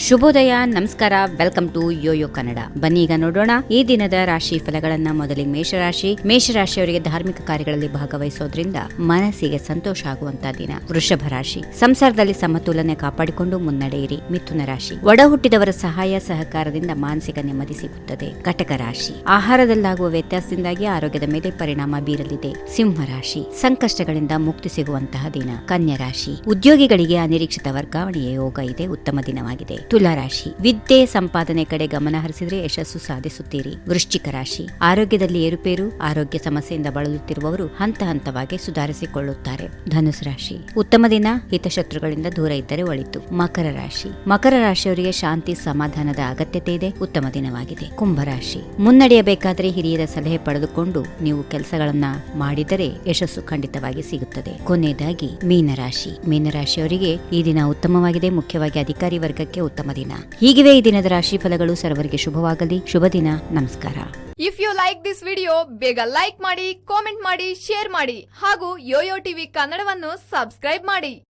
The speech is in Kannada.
ಶುಭೋದಯ, ನಮಸ್ಕಾರ, ವೆಲ್ಕಮ್ ಟು ಯೋಯೋ ಕನ್ನಡ. ಬನ್ನಿ ಈಗ ನೋಡೋಣ ಈ ದಿನದ ರಾಶಿ ಫಲಗಳನ್ನ. ಮೊದಲಿಗೆ ಮೇಷರಾಶಿಯವರಿಗೆ ಧಾರ್ಮಿಕ ಕಾರ್ಯಗಳಲ್ಲಿ ಭಾಗವಹಿಸೋದ್ರಿಂದ ಮನಸ್ಸಿಗೆ ಸಂತೋಷ ಆಗುವಂತಹ ದಿನ. ವೃಷಭ ರಾಶಿ, ಸಂಸಾರದಲ್ಲಿ ಸಮತೋಲನೆ ಕಾಪಾಡಿಕೊಂಡು ಮುನ್ನಡೆಯಿರಿ. ಮಿಥುನ ರಾಶಿ, ಒಡ ಹುಟ್ಟಿದವರ ಸಹಾಯ ಸಹಕಾರದಿಂದ ಮಾನಸಿಕ ನೆಮ್ಮದಿ ಸಿಗುತ್ತದೆ. ಕಟಕ ರಾಶಿ, ಆಹಾರದಲ್ಲಾಗುವ ವ್ಯತ್ಯಾಸದಿಂದಾಗಿ ಆರೋಗ್ಯದ ಮೇಲೆ ಪರಿಣಾಮ ಬೀರಲಿದೆ. ಸಿಂಹ ರಾಶಿ, ಸಂಕಷ್ಟಗಳಿಂದ ಮುಕ್ತಿ ಸಿಗುವಂತಹ ದಿನ. ಕನ್ಯಾ ರಾಶಿ, ಉದ್ಯೋಗಿಗಳಿಗೆ ಅನಿರೀಕ್ಷಿತ ವರ್ಗಾವಣೆಯ ಯೋಗ ಇದೆ. ಉತ್ತಮ ದಿನವಾಗಿದೆ. ತುಲಾ ರಾಶಿ, ವಿದ್ಯೆ ಸಂಪಾದನೆ ಕಡೆ ಗಮನ ಹರಿಸಿದ್ರೆ ಯಶಸ್ಸು ಸಾಧಿಸುತ್ತೀರಿ. ವೃಶ್ಚಿಕ ರಾಶಿ, ಆರೋಗ್ಯದಲ್ಲಿ ಏರುಪೇರು. ಆರೋಗ್ಯ ಸಮಸ್ಯೆಯಿಂದ ಬಳಲುತ್ತಿರುವವರು ಹಂತ ಹಂತವಾಗಿ ಸುಧಾರಿಸಿಕೊಳ್ಳುತ್ತಾರೆ. ಧನುಸು ರಾಶಿ, ಉತ್ತಮ ದಿನ. ಹಿತಶತ್ರುಗಳಿಂದ ದೂರ ಇದ್ದರೆ ಒಳಿತು. ಮಕರ ರಾಶಿಯವರಿಗೆ ಶಾಂತಿ ಸಮಾಧಾನದ ಅಗತ್ಯತೆ ಇದೆ. ಉತ್ತಮ ದಿನವಾಗಿದೆ. ಕುಂಭರಾಶಿ, ಮುನ್ನಡೆಯಬೇಕಾದರೆ ಹಿರಿಯರ ಸಲಹೆ ಪಡೆದುಕೊಂಡು ನೀವು ಕೆಲಸಗಳನ್ನ ಮಾಡಿದರೆ ಯಶಸ್ಸು ಖಂಡಿತವಾಗಿ ಸಿಗುತ್ತದೆ. ಕೊನೆಯದಾಗಿ ಮೀನರಾಶಿಯವರಿಗೆ ಈ ದಿನ ಉತ್ತಮವಾಗಿದೆ. ಮುಖ್ಯವಾಗಿ ಅಧಿಕಾರಿ ವರ್ಗಕ್ಕೆ ಉತ್ತಮ ದಿನ. ಹೀಗಿವೆ ಈ ದಿನದ ರಾಶಿ ಫಲಗಳು. ಸರ್ವರಿಗೆ ಶುಭವಾಗಲಿ. ಶುಭ ದಿನ. ನಮಸ್ಕಾರ. If you like this video, ಬೇಗ ಲೈಕ್ ಮಾಡಿ, ಕಾಮೆಂಟ್ ಮಾಡಿ, ಶೇರ್ ಮಾಡಿ ಹಾಗೂ ಯೋಯೋ ಟಿವಿ ಕನ್ನಡವನ್ನು ಸಬ್ಸ್ಕ್ರೈಬ್ ಮಾಡಿ.